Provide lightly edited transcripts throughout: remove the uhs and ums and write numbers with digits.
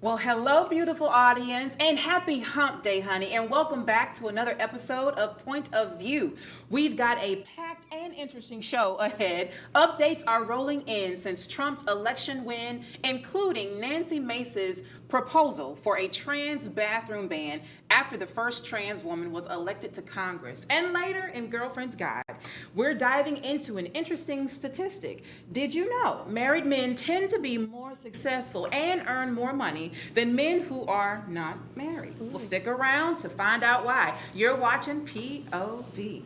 Well, hello, beautiful audience, and happy hump day, honey, and welcome back to another episode of Point of View. We've got a packed and interesting show ahead. Updates are rolling in since Trump's election win, including Nancy Mace's proposal for a trans bathroom ban after the first trans woman was elected to Congress. And later in Girlfriend's Guide, we're diving into an interesting statistic. Did you know married men tend to be more successful and earn more money than men who are not married? Well, stick around to find out why. You're watching POV.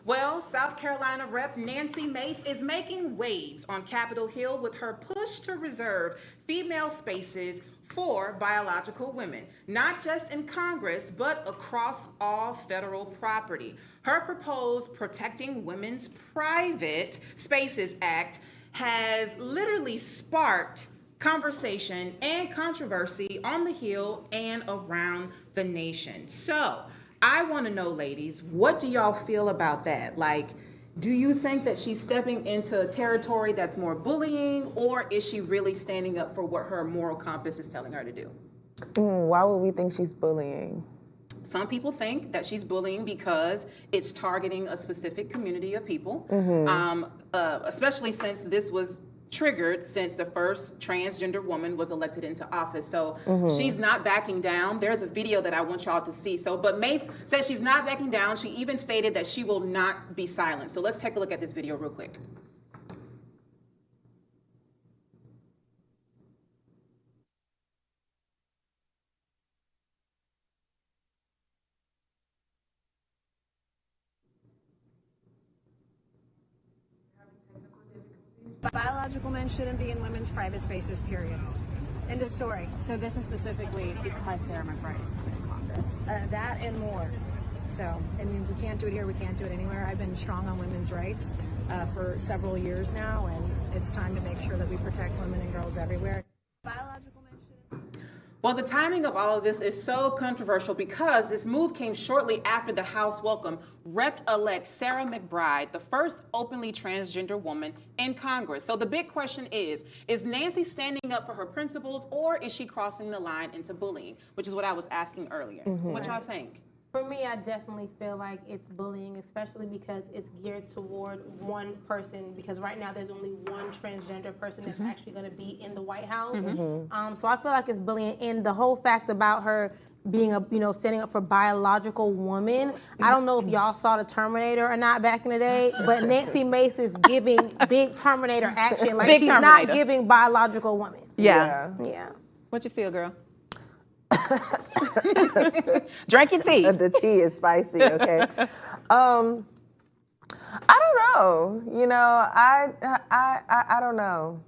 Well, South Carolina Rep. Nancy Mace is making waves on Capitol Hill with her push to reserve female spaces for biological women, not just in Congress, but across all federal property. Her proposed Protecting Women's Private Spaces Act has literally sparked conversation and controversy on the Hill and around the nation. So, I want to know, ladies, what do y'all feel about that? Like, do you think that she's stepping into territory that's more bullying, or is she really standing up for what her moral compass is telling her to do? Why would we think she's bullying? Some people think that she's bullying because it's targeting a specific community of people, especially since this was triggered since the first transgender woman was elected into office. So she's not backing down. There's a video that I want y'all to see. But Mace says she's not backing down. She even stated that she will not be silent. So let's take a look at this video real quick. Biological men shouldn't be in women's private spaces, period. End of story. So this is specifically because Sarah McBride is coming to Congress. That and more. So, I mean, we can't do it here, we can't do it anywhere. I've been strong on women's rights for several years now, and it's time to make sure that we protect women and girls everywhere. Biological men shouldn't. Well, the timing of all of this is so controversial because this move came shortly after the House welcomed Rep-elect Sarah McBride, the first openly transgender woman in Congress. So the big question is Nancy standing up for her principles, or is she crossing the line into bullying, which is what I was asking earlier. So what y'all think? For me, I definitely feel like it's bullying, especially because it's geared toward one person. Because right now, there's only one transgender person that's actually going to be in the White House. So I feel like it's bullying, and the whole fact about her being standing up for biological women. I don't know if y'all saw the Terminator or not back in the day, but Nancy Mace is giving big Terminator action. Like Big she's Terminator. not giving biological women. Yeah. What you feel, girl? Drink your tea. The tea is spicy, okay? I don't know. I don't know.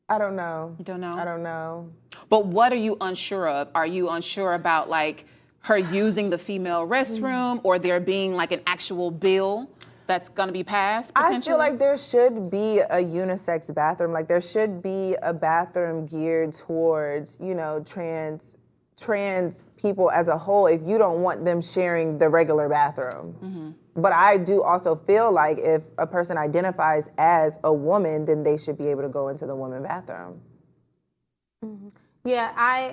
I don't know. You don't know? I don't know. But what are you unsure of? Are you unsure about like her using the female restroom, or there being like an actual bill that's going to be passed potentially? I feel like there should be a unisex bathroom. Like there should be a bathroom geared towards, trans people as a whole, if you don't want them sharing the regular bathroom. But I do also feel like if a person identifies as a woman, then they should be able to go into the woman bathroom. Yeah,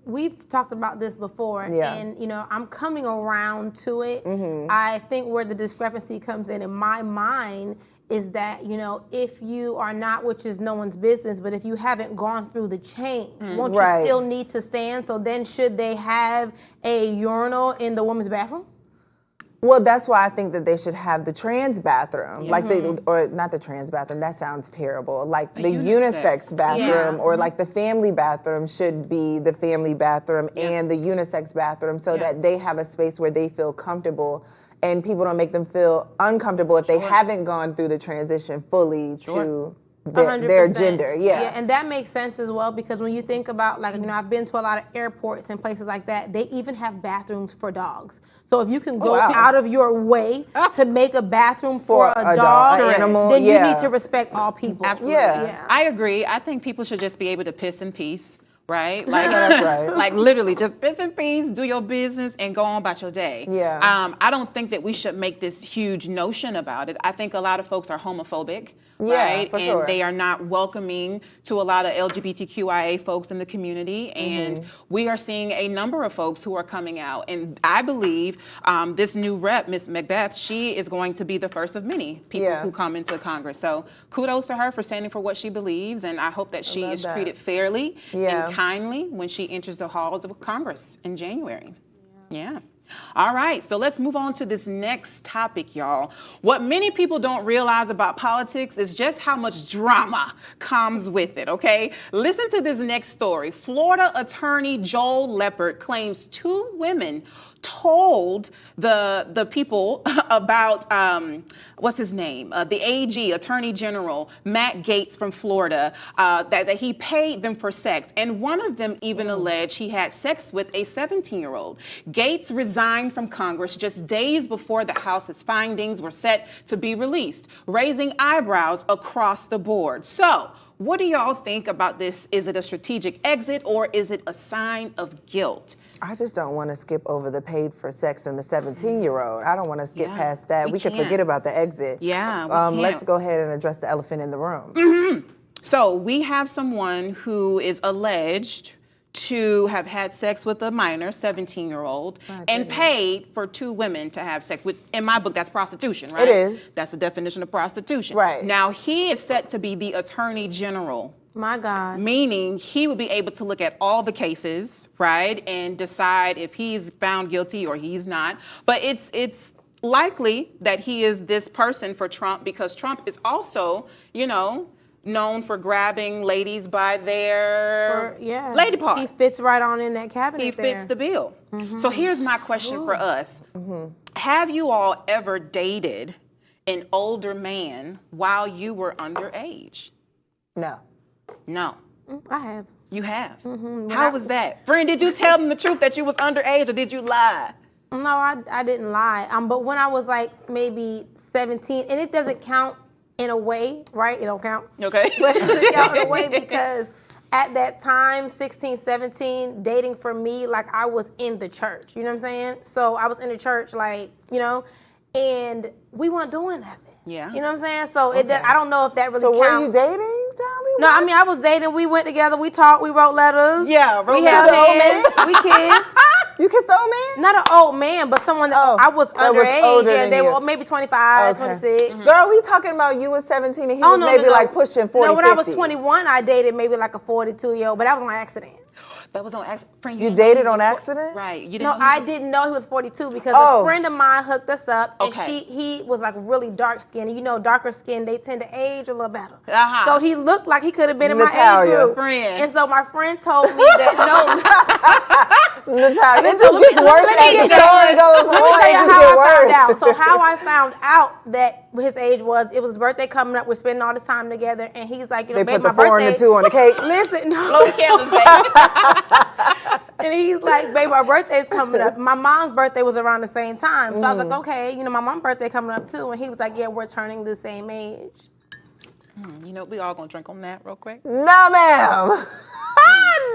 we've talked about this before, and I'm coming around to it. I think where the discrepancy comes in my mind is that, if you are not, which is no one's business, but if you haven't gone through the change, won't you still need to stand? So then should they have a urinal in the women's bathroom? Well, that's why I think that they should have the trans bathroom, or not the trans bathroom, that sounds terrible, like the unisex bathroom, or like the family bathroom should be the family bathroom and the unisex bathroom, so that they have a space where they feel comfortable and people don't make them feel uncomfortable if they haven't gone through the transition fully to their gender. Yeah, and that makes sense as well, because when you think about, like, I've been to a lot of airports and places like that, they even have bathrooms for dogs. So if you can go out of your way to make a bathroom for a dog, an animal, then you need to respect all people. Absolutely. I agree. I think people should just be able to piss in peace right? Like, That's right. like literally just piss and peace, do your business and go on about your day. Yeah. I don't think that we should make this huge notion about it. I think a lot of folks are homophobic, Yeah, right? for and sure. they are not welcoming to a lot of LGBTQIA folks in the community. And we are seeing a number of folks who are coming out. And I believe this new rep, Miss Macbeth, she is going to be the first of many people who come into Congress. So kudos to her for standing for what she believes. And I hope that she is treated fairly and kindly when she enters the halls of Congress in January. Yeah. All right, so let's move on to this next topic, y'all. What many people don't realize about politics is just how much drama comes with it, okay? Listen to this next story. Florida attorney Joel Leppert claims 2 women told the people about, what's his name? The AG, Attorney General, Matt Gaetz from Florida, that he paid them for sex. And one of them even alleged he had sex with a 17-year-old. Gaetz resigned from Congress just days before the House's findings were set to be released, raising eyebrows across the board. So, what do y'all think about this? Is it a strategic exit or is it a sign of guilt? I just don't want to skip over the paid for sex and the 17-year-old. I don't want to skip past that. We could forget about the exit. Yeah, we can't. Let's go ahead and address the elephant in the room. So we have someone who is alleged to have had sex with a minor, 17-year-old, and paid for 2 women to have sex with. In my book, that's prostitution, right? It is. That's the definition of prostitution. Right. Now, he is set to be the Attorney General. My God. Meaning he would be able to look at all the cases, right, and decide if he's found guilty or he's not. But it's likely that he is this person for Trump because Trump is also, known for grabbing ladies by their lady parts. He fits right on in that cabinet. He fits the bill. So here's my question for us. Have you all ever dated an older man while you were underage? No. No. I have. You have? How was that? Friend, did you tell them the truth that you was underage or did you lie? No, I didn't lie. But when I was like maybe 17, and it doesn't count in a way, right? It don't count. Okay. But it doesn't count in a way because at that time, 16, 17, dating for me, like I was in the church. You know what I'm saying? So I was in the church, like, and we weren't doing nothing. Yeah. You know what I'm saying? So I don't know if that really counts. So were you dating, Dolly? No, I mean, I was dating. We went together. We talked. We wrote letters. Yeah, we held hands. We kissed. You kissed the old man? Not an old man, but someone that I was underage. Yeah, they were maybe 25, 26. Girl, we talking about you was 17 and he was maybe like pushing 40, No, when 50. I was 21, I dated maybe like a 42-year-old, but that was on accident. That was on accident. You dated on accident? Right. You didn't I didn't know he was 42 because a friend of mine hooked us up, and he was like really dark skinned. Darker skin, they tend to age a little better. So he looked like he could have been in my age group. Friend. And so my friend told me that Natalia, this just gets worse as the story goes on. Let me tell you how I found out. So how I found out that his age was, it was his birthday coming up. We're spending all this time together, and he's like, they babe, put the my 4 birthday. and the 2 on the cake. Listen, blow the candles, baby. And he's like, babe, our birthday's coming up. My mom's birthday was around the same time. So I was like, okay, my mom's birthday coming up too. And he was like, yeah, we're turning the same age. We all gonna drink on that real quick. No, ma'am.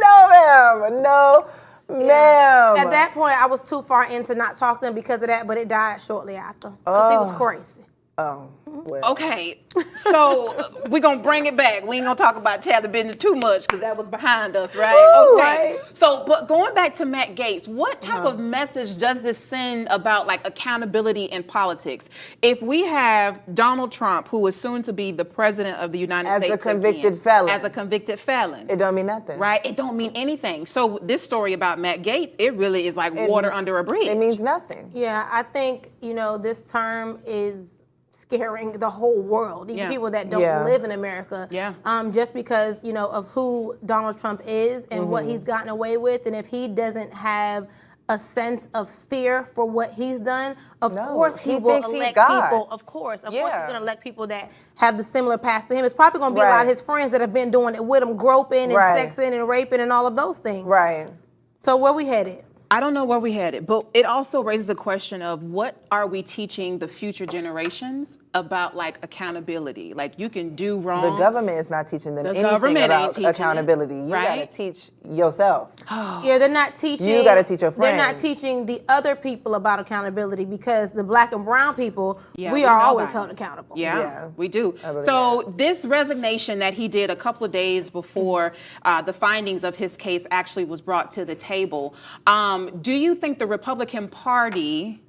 No, ma'am. No, ma'am. At that point, I was too far into not talking to him because of that, but it died shortly after. Because he was crazy. Oh, well. Okay, so we're going to bring it back. We ain't going to talk about Taylor business too much because that was behind us, right? Ooh, okay. right. So, but going back to Matt Gaetz, what type of message does this send about like accountability in politics? If we have Donald Trump, who is soon to be the president of the United States as a convicted felon. As a convicted felon. It don't mean nothing. Right? It don't mean anything. So this story about Matt Gaetz, it really is like water under a bridge. It means nothing. Yeah, I think, this term is scaring the whole world, even people that don't live in America. Yeah. Just because, of who Donald Trump is and what he's gotten away with. And if he doesn't have a sense of fear for what he's done, of course he will elect people. Of course he's going to elect people that have the similar past to him. It's probably going to be a lot of his friends that have been doing it with him, groping and sexing and raping and all of those things. Right. So where we headed? I don't know where we headed, but it also raises a question of what are we teaching the future generations about like accountability? Like you can do wrong. The government is not teaching them The anything government ain't about teaching it, accountability. You right? gotta teach yourself. Yeah, they're not teaching. You gotta teach your They're not friends. teaching the other people about accountability because the black and brown people, Yeah, we we are know always about held it. accountable. Yeah, we do. I believe So this resignation that he did a couple of days before the findings of his case actually was brought to the table, do you think the Republican Party,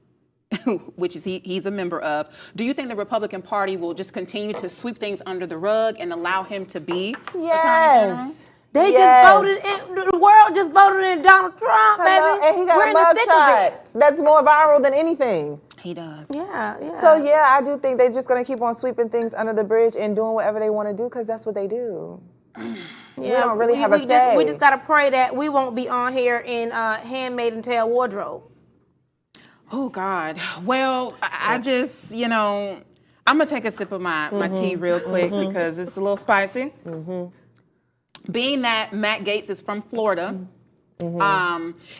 which is he's a member of, do you think the Republican Party will just continue to sweep things under the rug and allow him to be Attorney General? Yes. They Yes. just voted in, the world just voted in Donald Trump, Hello, baby. and he got We're a in the thick of mugshot. it. That's more viral than anything. He does. Yeah. So yeah, I do think they're just gonna keep on sweeping things under the bridge and doing whatever they want to do because that's what they do. We don't really have a say. We just gotta pray that we won't be on here in Handmaid's Tale wardrobe. Oh God. Well, I just, I'm gonna take a sip of my tea real quick because it's a little spicy. Being that Matt Gaetz is from Florida,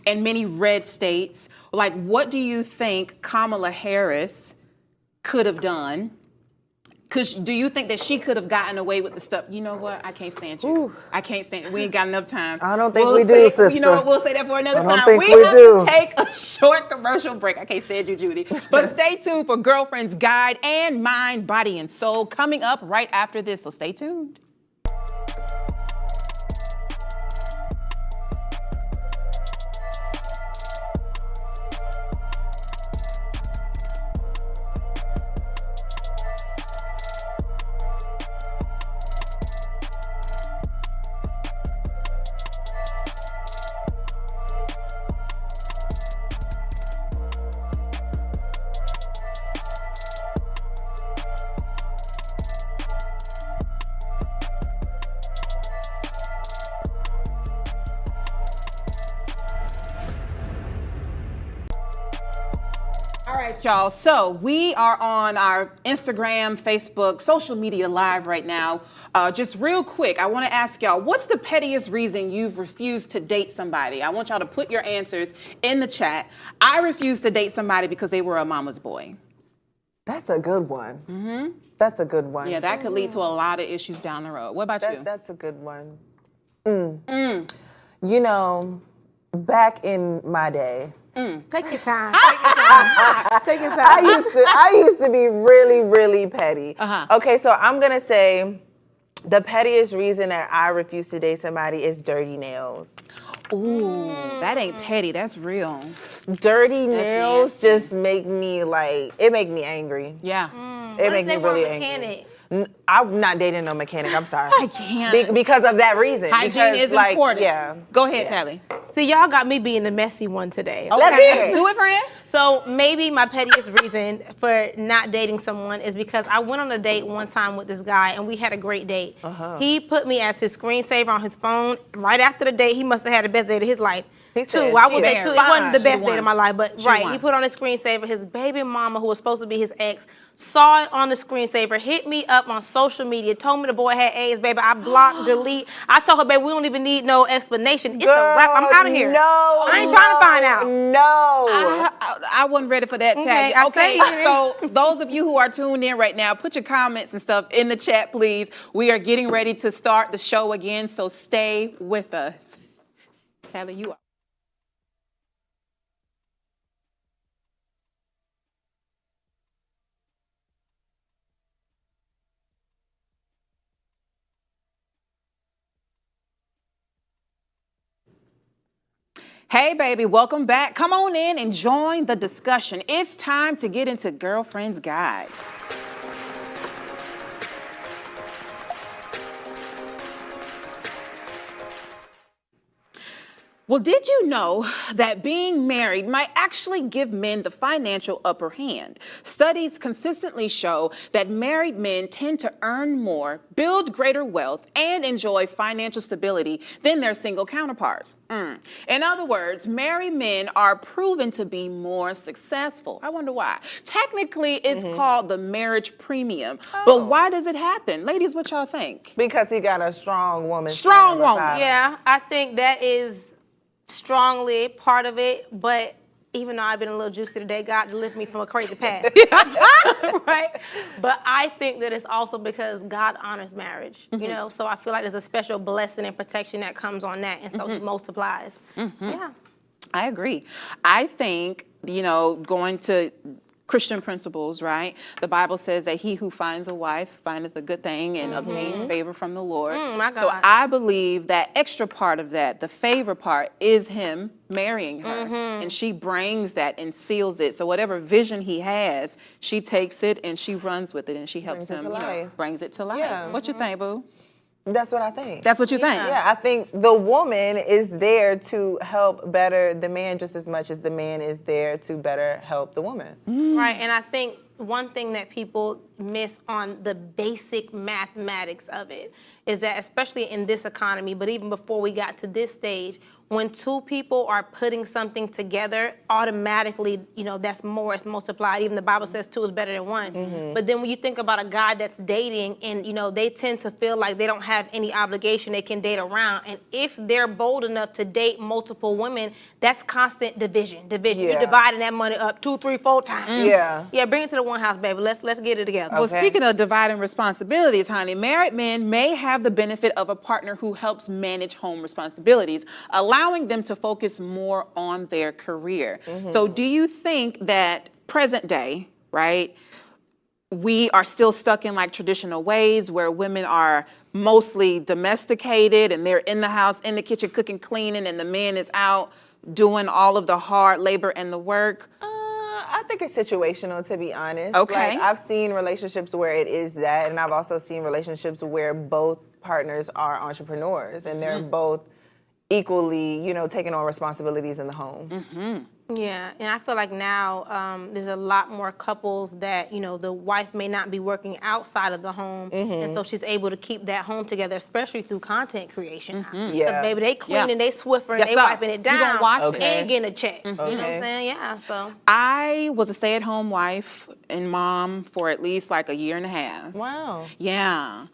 and many red states, like, what do you think Kamala Harris could have done? Do you think that she could have gotten away with the stuff? You know what? I can't stand you. Ooh. I can't stand. We ain't got enough time. I don't think we do, sister. You know what? We'll say that for another I don't time. think We we have do. to take a short commercial break. I can't stand you, Judy. But stay tuned for Girlfriend's Guide and Mind, Body, and Soul coming up right after this. So stay tuned. All right, y'all. So we are on our Instagram, Facebook, social media live right now. Just real quick, I want to ask y'all, what's the pettiest reason you've refused to date somebody? I want y'all to put your answers in the chat. I refused to date somebody because they were a mama's boy. That's a good one. That's a good one. Yeah, that could lead to a lot of issues down the road. What about you? That's a good one. You know, back in my day, Take your time. Take your time. I used to be really, really petty. Uh-huh. Okay, so I'm gonna say the pettiest reason that I refuse to date somebody is dirty nails. Ooh, that ain't petty. That's real. Dirty nails nasty. just make me it make me angry. Yeah. It make me really angry. angry. I'm not dating no mechanic. I'm sorry. I can't. Because of that reason. Hygiene because, is important. Yeah. Go ahead, Tally. See, y'all got me being the messy one today. Let's hear it. Do it, friend. So maybe my pettiest reason for not dating someone is because I went on a date one time with this guy and we had a great date. He put me as his screensaver on his phone. Right after the date, he must have had the best date of his life. He Two. said I would she say was two. It fine. wasn't the She best won. date of my life, but She right. won. He put on his screensaver. His baby mama, who was supposed to be his ex, saw it on the screensaver, hit me up on social media, told me the boy had AIDS, baby. I blocked, delete. I told her, baby, we don't even need no explanation. It's a wrap. I'm out of here. No. I ain't trying to find out. No. I wasn't ready for that, Tally. I Okay, see. so those of you who are tuned in right now, put your comments and stuff in the chat, please. We are getting ready to start the show again, so stay with us. Tally, you are. Hey, baby, welcome back. Come on in and join the discussion. It's time to get into Girlfriend's Guide. Well, did you know that being married might actually give men the financial upper hand? Studies consistently show that married men tend to earn more, build greater wealth, and enjoy financial stability than their single counterparts. In other words, married men are proven to be more successful. I wonder why. Technically, it's called the marriage premium. But why does it happen? Ladies, what y'all think? Because he got a strong woman. Strong standing beside woman. him. Yeah, I think that is strongly part of it, but even though I've been a little juicy today, God delivered me from a crazy past. Right? But I think that it's also because God honors marriage, you know? So I feel like there's a special blessing and protection that comes on that, and so He multiplies. Yeah. I agree. I think, going to Christian principles, right? The Bible says that he who finds a wife findeth a good thing and obtains favor from the Lord. My So God. I believe that extra part of that, the favor part, is him marrying her. And she brings that and seals it. So whatever vision he has, she takes it and she runs with it and she helps Brings it him, to life. brings it to life. Yeah. What you think, boo? That's what I think. That's what you think? Yeah, I think the woman is there to help better the man just as much as the man is there to better help the woman. Right, and I think one thing that people miss on the basic mathematics of it is that, especially in this economy, but even before we got to this stage, when two people are putting something together, automatically, that's more, it's multiplied. Even the Bible says two is better than one. But then when you think about a guy that's dating and, they tend to feel like they don't have any obligation, they can date around. And if they're bold enough to date multiple women, that's constant division. Yeah. You're dividing that money up 2, 3, 4 times. Yeah. Yeah, bring it to the one house, baby. Let's get it together. Well, Okay. speaking of dividing responsibilities, honey, married men may have the benefit of a partner who helps manage home responsibilities, allowing them to focus more on their career. So do you think that present day, right, we are still stuck in like traditional ways where women are mostly domesticated and they're in the house, in the kitchen, cooking, cleaning, and the man is out doing all of the hard labor and the work? I think it's situational, to be honest. Okay. Like, I've seen relationships where it is that, and I've also seen relationships where both partners are entrepreneurs and they're both equally, taking on responsibilities in the home. Yeah, and I feel like now there's a lot more couples that, the wife may not be working outside of the home, and so she's able to keep that home together, especially through content creation. Now. 'Cause, Yeah. baby, they cleaning, they Swiffer, Yes, they sir. wiping it You gonna down, watch it. and getting a check. You know what I'm Okay. saying? Yeah, so. I was a stay-at-home wife and mom for at least like a year and a half. Wow. Yeah.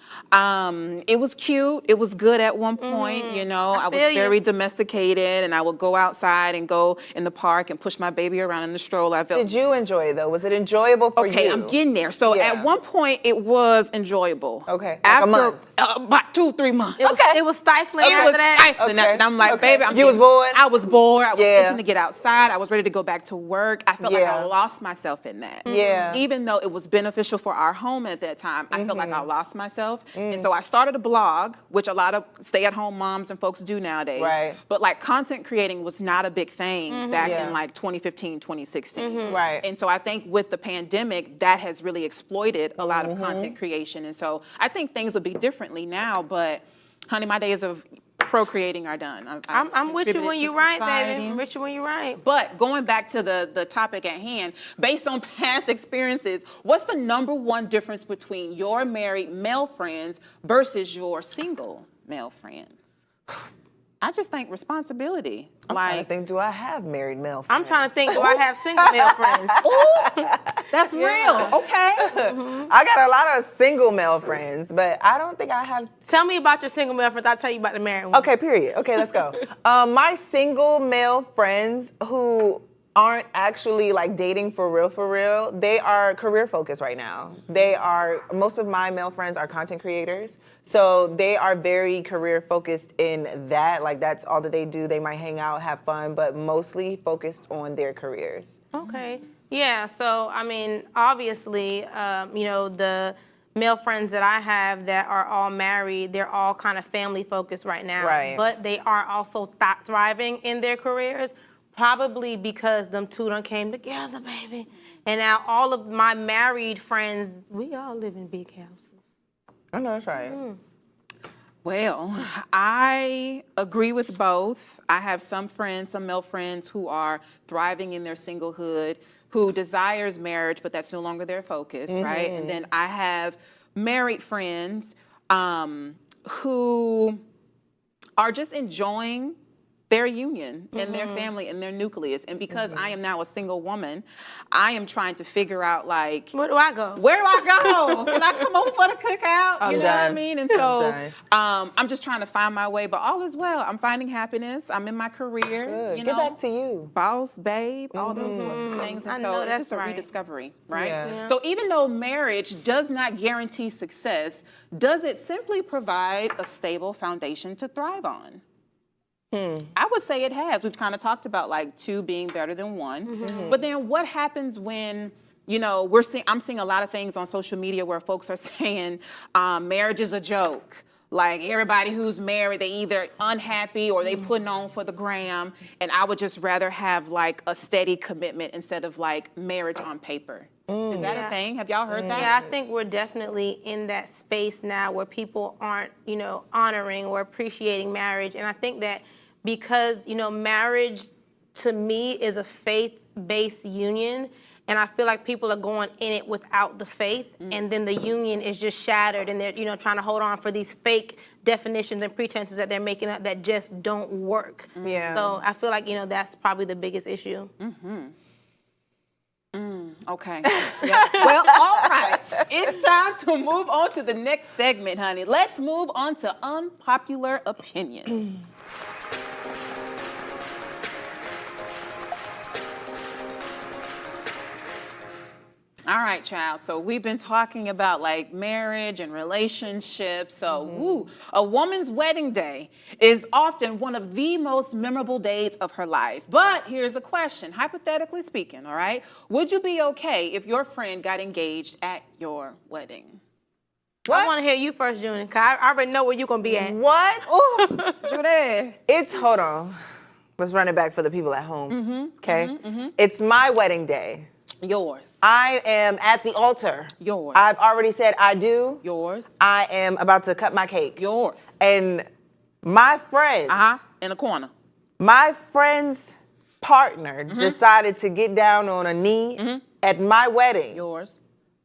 It was cute. It was good at one point, I was feel you. very domesticated and I would go outside and go in the park and push my baby around in the stroller. I felt Did you enjoy it, though? Was it enjoyable for you? okay, I'm getting there. So Yeah. at one point it was enjoyable. Okay, like After a month? About 2-3 months. It was stifling It after was that. stifling. Okay. And I'm like, Okay. baby, You was bored? I was bored. I was Yeah. itching to get outside. I was ready to go back to work. I felt like Yeah. I lost myself in that. Yeah. Even though it was beneficial for our home at that time, I felt like I lost myself. And so I started a blog, which a lot of stay-at-home moms and folks do nowadays. Right. But like content creating was not a big thing back Yeah. in like 2015, 2016. Right. And so I think with the pandemic, that has really exploited a lot of content creation. And so I think things would be differently now, but honey, my days of procreating are done. I'm with you when contributed you're to right, society. baby. I'm with you when you're right. But going back to the topic at hand, based on past experiences, what's the number one difference between your married male friends versus your single male friends? I just think responsibility. I think, do I have married male friends? I'm trying to think, do I have single male friends? that's real. Okay. I got a lot of single male friends, but I don't think I have. Tell me about your single male friends. I'll tell you about the married ones. Okay, period. Okay, let's go. My single male friends who aren't actually like dating for real, they are career focused right now. Most of my male friends are content creators. So they are very career focused in that. Like that's all that they do. They might hang out, have fun, but mostly focused on their careers. Okay. Yeah. So, I mean, obviously, the male friends that I have that are all married, they're all kind of family focused right now. Right. But they are also thriving in their careers, probably because them two done came together, baby. And now all of my married friends, we all live in big houses. I know that's right. Well, I agree with both. I have some male friends who are thriving in their singlehood, who desires marriage, but that's no longer their focus, right? And then I have married friends who are just enjoying their union and their family and their nucleus. And because I am now a single woman, I am trying to figure out, like, Where do I go? where do I go? Can I come over for the cookout? You know what I done. mean? And so done. I'm just trying to find my way, but all is well. I'm finding happiness. I'm in my career. Good. You Get know, back to you. boss, babe, all those sorts of things. And I so know it's that's just a right. rediscovery, right? Yeah. So even though marriage does not guarantee success, does it simply provide a stable foundation to thrive on? I would say it has. We've kind of talked about like two being better than one. But then what happens when, you know, I'm seeing a lot of things on social media where folks are saying marriage is a joke. Like everybody who's married, they either unhappy or they putting on for the gram. And I would just rather have like a steady commitment instead of like marriage on paper. Is that a thing? Have y'all heard that? Yeah, I think we're definitely in that space now where people aren't, you know, honoring or appreciating marriage. And I think that because, you know, marriage to me is a faith-based union, and I feel like people are going in it without the faith, and then the union is just shattered, and they're, you know, trying to hold on for these fake definitions and pretenses that they're making up that just don't work. Yeah. So I feel like, you know, that's probably the biggest issue. Okay. Yeah. Well, all right. It's time to move on to the next segment, honey. Let's move on to unpopular opinion. All right, child. So we've been talking about like marriage and relationships. So, a woman's wedding day is often one of the most memorable days of her life. But here's a question, hypothetically speaking, all right? Would you be okay if your friend got engaged at your wedding? I want to hear you first, Junior, because I already know where you're going to be at. What? Ooh, Judy. Hold on. Let's run it back for the people at home. Okay? It's my wedding day. Yours. I am at the altar. Yours. I've already said I do. Yours. I am about to cut my cake. Yours. And my friend, In the corner. my friend's partner decided to get down on a knee at my wedding, Yours.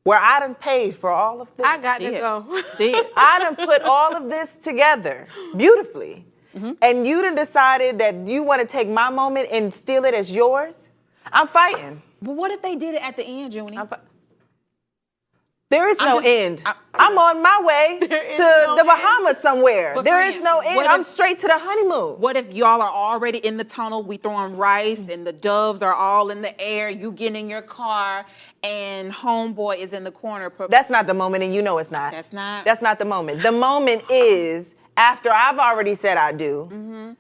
where I done paid for all of this. I got to Did. go. Did. I done put all of this together beautifully. And you done decided that you want to take my moment and steal it as yours? I'm fighting. But what if they did it at the end, Junie? There is no end. I'm on my way to the Bahamas somewhere. But There friend, is no end. what I'm if- straight to the honeymoon. What if y'all are already in the tunnel, we throwing rice and the doves are all in the air, you get in your car and homeboy is in the corner. That's not the moment, and you know it's not. That's not? That's not the moment. The moment is after I've already said I do.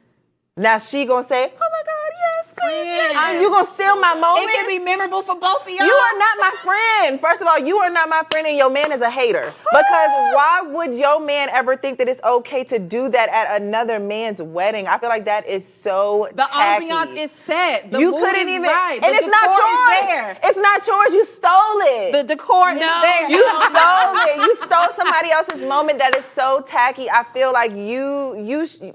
Now she gonna say, "Oh my God, yes, please, yes." Yes. You gonna steal my moment? It can be memorable for both of y'all. You are not my friend. First of all, you are not my friend, and your man is a hater. Because why would your man ever think that it's okay to do that at another man's wedding? I feel like that is so The tacky. ambiance is set. The You mood couldn't is even, right. and The it's not decor yours. is there. It's not yours. You stole it. The decor is there. You stole it. You stole somebody else's moment. That is so tacky. I feel like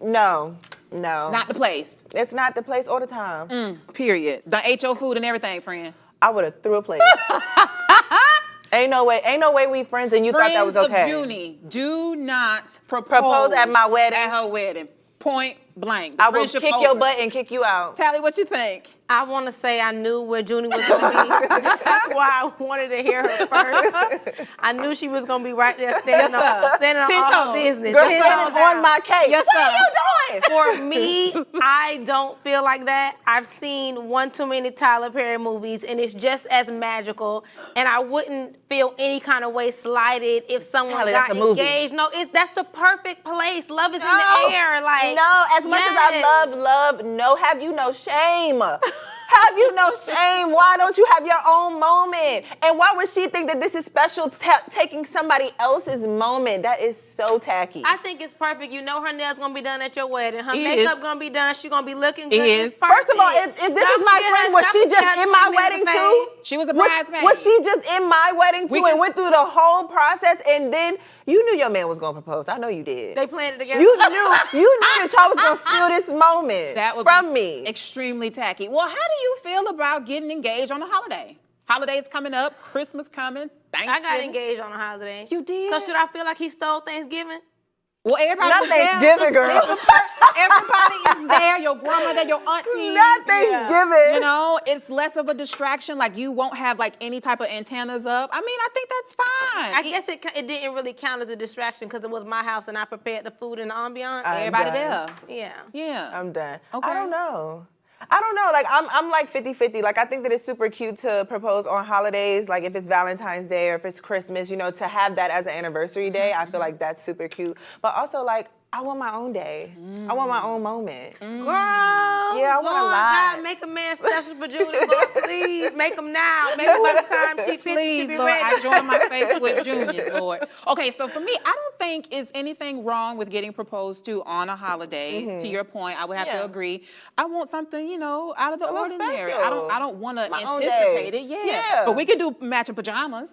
no. Not the place. It's not the place or the time. Period. Done ate your food and everything, friend. I would have threw a plate. Ain't no way we friends and you thought that was okay. Friends of Junie, do not Propose at my wedding. At her wedding. Point blank. The I will friendship kick your over. butt and kick you out. Tally, what you think? I want to say I knew where Junie was going to be. That's why I wanted to hear her first. I knew she was going to be right there standing on all her business. Girl, Ten standing toes on my cake. Yes, what sir. are you doing? For me, I don't feel like that. I've seen one too many Tyler Perry movies, and it's just as magical. And I wouldn't feel any kind of way slighted if someone Tyler, got that's a movie. engaged. No, that's the perfect place. Love is in the air. Like No, as much as I love, no, have you no shame? Have you no shame? Why don't you have your own moment? And why would she think that this is special, taking somebody else's moment? That is so tacky. I think it's perfect. You know her nails gonna be done at your wedding. Her It makeup is. gonna be done. She gonna be looking good. is. It's perfect. First of all, if this is my friend, was she just in my wedding too? She was a Was, bridesmaid. was she just in my wedding too We and can- went through the whole process and then you knew your man was gonna propose. I know you did. They planned it together. You knew that y'all was gonna steal this moment That would from be me. extremely tacky. Well, how do you feel about getting engaged on a holiday? Holidays coming up, Christmas coming, I Thanksgiving. got engaged on a holiday. You did? So should I feel like he stole Thanksgiving? Well, everybody Not was there. Thanksgiving, girl. Everybody is there. Your grandmother, your auntie. Not Thanksgiving. You know, it's less of a distraction. Like, you won't have, like, any type of antennas up. I mean, I think that's fine. I guess it didn't really count as a distraction because it was my house and I prepared the food and the ambiance. Everybody done. there. Yeah. Yeah. I'm done. Okay. I don't know. Like, I'm like 50-50. Like, I think that it's super cute to propose on holidays, like if it's Valentine's Day or if it's Christmas, you know, to have that as an anniversary day. I feel like that's super cute. But also, like, I want my own day. I want my own moment. Girl, Yeah, I want a Lord lot. God, make a man special for Junior. Lord, please, make him now. Maybe by the time she 50, Please, she be Lord, ready. I join my faith with Junior, Lord. Okay, so for me, I don't think is anything wrong with getting proposed to on a holiday. To your point, I would have to agree. I want something, you know, out of the little ordinary. special. I don't want to My own anticipate day. it. Yeah. Yeah. But we could do matching pajamas,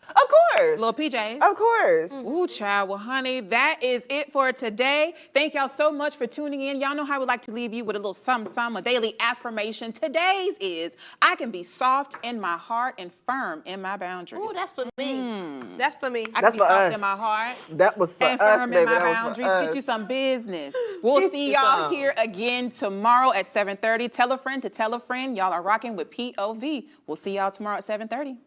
Of course. little PJs. Of course. Ooh, child. Well, honey, that is it for today. Thank y'all so much for tuning in. Y'all know how we like to leave you with a little some, a daily affirmation. Today's is, I can be soft in my heart and firm in my boundaries. Ooh, that's for me. That's for me. I can That's be for soft us. in my heart That was for and us, firm baby. in my That was boundaries. for Get us. you some business. We'll Get see you y'all some. here again tomorrow at 7:30. Tell a friend to tell a friend. Y'all are rocking with POV. We'll see y'all tomorrow at 7:30.